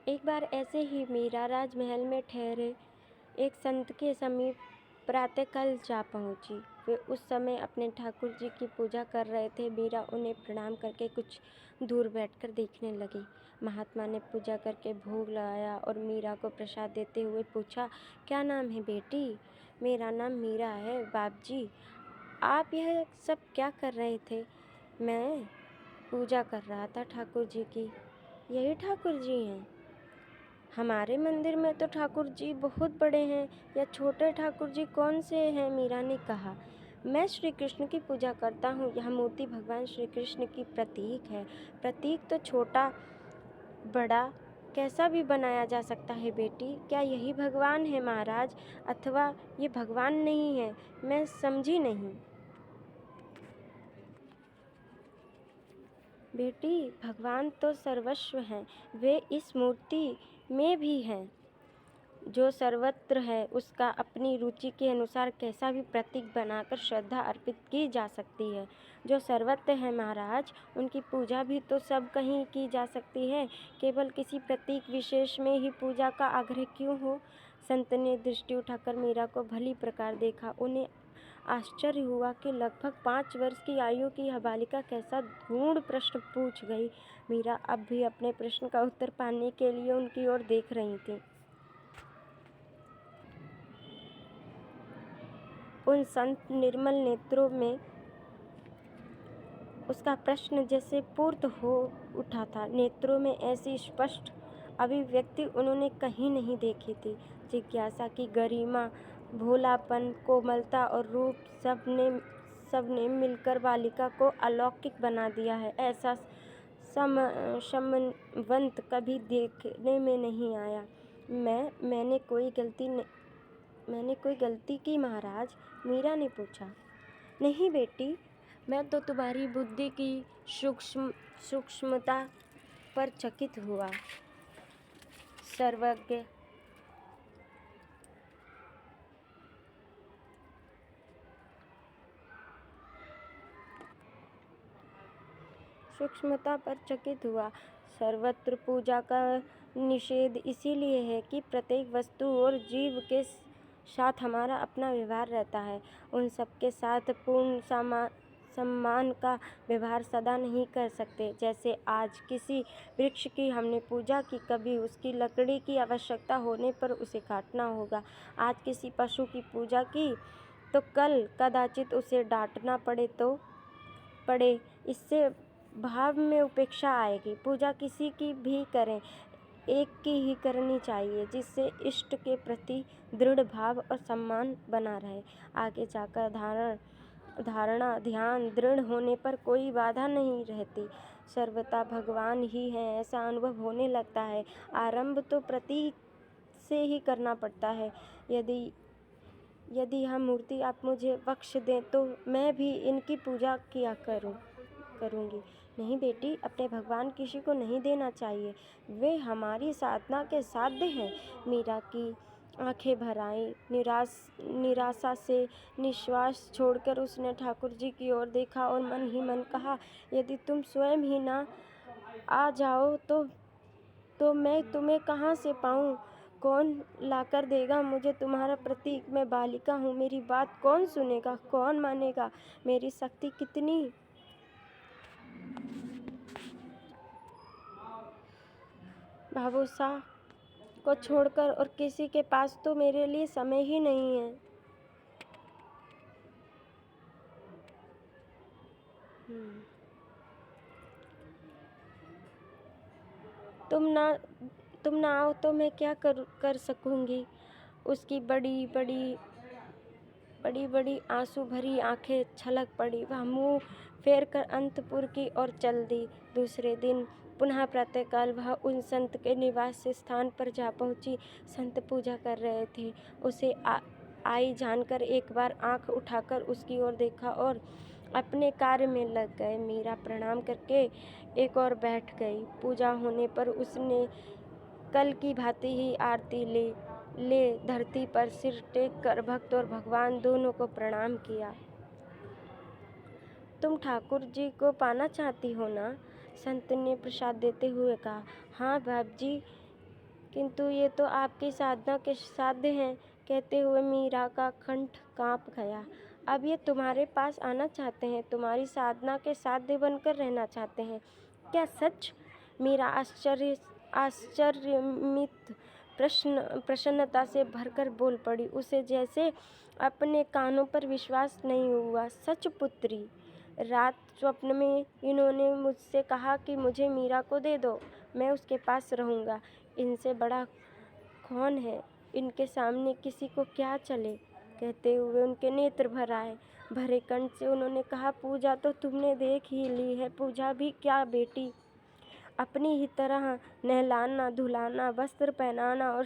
एक बार ऐसे ही मीरा राजमहल में ठहरे एक संत के समीप प्रातःकाल जा पहुंची। वे उस समय अपने ठाकुर जी की पूजा कर रहे थे। मीरा उन्हें प्रणाम करके कुछ दूर बैठकर देखने लगी। महात्मा ने पूजा करके भोग लगाया और मीरा को प्रसाद देते हुए पूछा, क्या नाम है बेटी? मेरा नाम मीरा है बाप जी। आप यह सब क्या कर रहे थे? मैं पूजा कर रहा था ठाकुर जी की। यही ठाकुर जी हैं? हमारे मंदिर में तो ठाकुर जी बहुत बड़े हैं, या छोटे ठाकुर जी कौन से हैं? मीरा ने कहा, मैं श्री कृष्ण की पूजा करता हूँ। यह मूर्ति भगवान श्री कृष्ण की प्रतीक है। प्रतीक तो छोटा बड़ा कैसा भी बनाया जा सकता है बेटी। क्या यही भगवान है महाराज, अथवा ये भगवान नहीं है? मैं समझी नहीं। बेटी, भगवान तो सर्वस्व हैं। वे इस मूर्ति में भी हैं। जो सर्वत्र है उसका अपनी रुचि के अनुसार कैसा भी प्रतीक बनाकर श्रद्धा अर्पित की जा सकती है। जो सर्वत्र है महाराज, उनकी पूजा भी तो सब कहीं की जा सकती है। केवल किसी प्रतीक विशेष में ही पूजा का आग्रह क्यों हो? संत ने दृष्टि उठाकर मीरा को भली प्रकार देखा। उन्हें आश्चर्य हुआ कि लगभग 5 वर्ष की आयु की यह बालिका कैसा गूढ़ प्रश्न पूछ गई। मीरा अब भी अपने प्रश्न का उत्तर पाने के लिए उनकी ओर देख रही थी। उन संत निर्मल नेत्रों में उसका प्रश्न जैसे पूर्त हो उठा था। नेत्रों में ऐसी स्पष्ट अभिव्यक्ति उन्होंने कहीं नहीं देखी थी। जिज्ञासा की गरिमा, भोलापन, कोमलता और रूप सबने मिलकर बालिका को अलौकिक बना दिया है। ऐसा समवंत कभी देखने में नहीं आया। मैंने कोई गलती की महाराज? मीरा ने पूछा। नहीं बेटी, मैं तो तुम्हारी बुद्धि की सूक्ष्मता पर चकित हुआ। सर्वज्ञ सूक्ष्मता पर चकित हुआ। सर्वत्र पूजा का निषेध इसीलिए है कि प्रत्येक वस्तु और जीव के साथ हमारा अपना व्यवहार रहता है। उन सबके साथ पूर्ण सम्मान का व्यवहार सदा नहीं कर सकते। जैसे आज किसी वृक्ष की हमने पूजा की, कभी उसकी लकड़ी की आवश्यकता होने पर उसे काटना होगा। आज किसी पशु की पूजा की तो कल कदाचित उसे डांटना पड़े। इससे भाव में उपेक्षा आएगी। पूजा किसी की भी करें, एक की ही करनी चाहिए, जिससे इष्ट के प्रति दृढ़ भाव और सम्मान बना रहे। आगे जाकर धारणा ध्यान दृढ़ होने पर कोई बाधा नहीं रहती। सर्वथा भगवान ही है ऐसा अनुभव होने लगता है। आरंभ तो प्रतीक से ही करना पड़ता है। यदि यह मूर्ति आप मुझे बख्श दें तो मैं भी इनकी पूजा किया करूँगी। नहीं बेटी, अपने भगवान किसी को नहीं देना चाहिए। वे हमारी साधना के साध्य हैं। मीरा की आंखें भर आईं। निराशा से निश्वास छोड़कर उसने ठाकुर जी की ओर देखा और मन ही मन कहा, यदि तुम स्वयं ही ना आ जाओ तो मैं तुम्हें कहाँ से पाऊँ? कौन लाकर देगा मुझे तुम्हारा प्रतीक? मैं बालिका हूँ, मेरी बात कौन सुनेगा, कौन मानेगा? मेरी शक्ति कितनी भावुसा को छोड़कर और किसी के पास तो मेरे लिए समय ही नहीं है। तुम ना आओ तो मैं क्या कर सकूंगी? उसकी बड़ी बड़ी आंसू भरी आंखें छलक पड़ी। वह मुंह फेर कर अंतपुर की ओर चल दी। दूसरे दिन पुनः प्रातःकाल वह उन संत के निवास स्थान पर जा पहुंची। संत पूजा कर रहे थे। उसे आई जानकर एक बार आंख उठाकर उसकी ओर देखा और अपने कार्य में लग गए। मीरा प्रणाम करके एक और बैठ गई। पूजा होने पर उसने कल की भांति ही आरती ले धरती पर सिर टेक कर भक्त और भगवान दोनों को प्रणाम किया। तुम ठाकुर जी को पाना चाहती हो ना? संत ने प्रसाद देते हुए कहा। हाँ बाप जी, किंतु ये तो आपकी साधना के साध्य हैं। कहते हुए मीरा का कंठ कांप गया। अब ये तुम्हारे पास आना चाहते हैं, तुम्हारी साधना के साध्य बनकर रहना चाहते हैं, क्या सच? मीरा आश्चर्यमित प्रसन्नता से भरकर बोल पड़ी। उसे जैसे अपने कानों पर विश्वास नहीं हुआ। सच पुत्री, रात स्वप्न में इन्होंने मुझसे कहा कि मुझे मीरा को दे दो, मैं उसके पास रहूँगा। इनसे बड़ा कौन है, इनके सामने किसी को क्या चले। कहते हुए उनके नेत्र भर आए। भरे कंठ से उन्होंने कहा, पूजा तो तुमने देख ही ली है। पूजा भी क्या बेटी, अपनी ही तरह नहलाना धुलाना, वस्त्र पहनाना और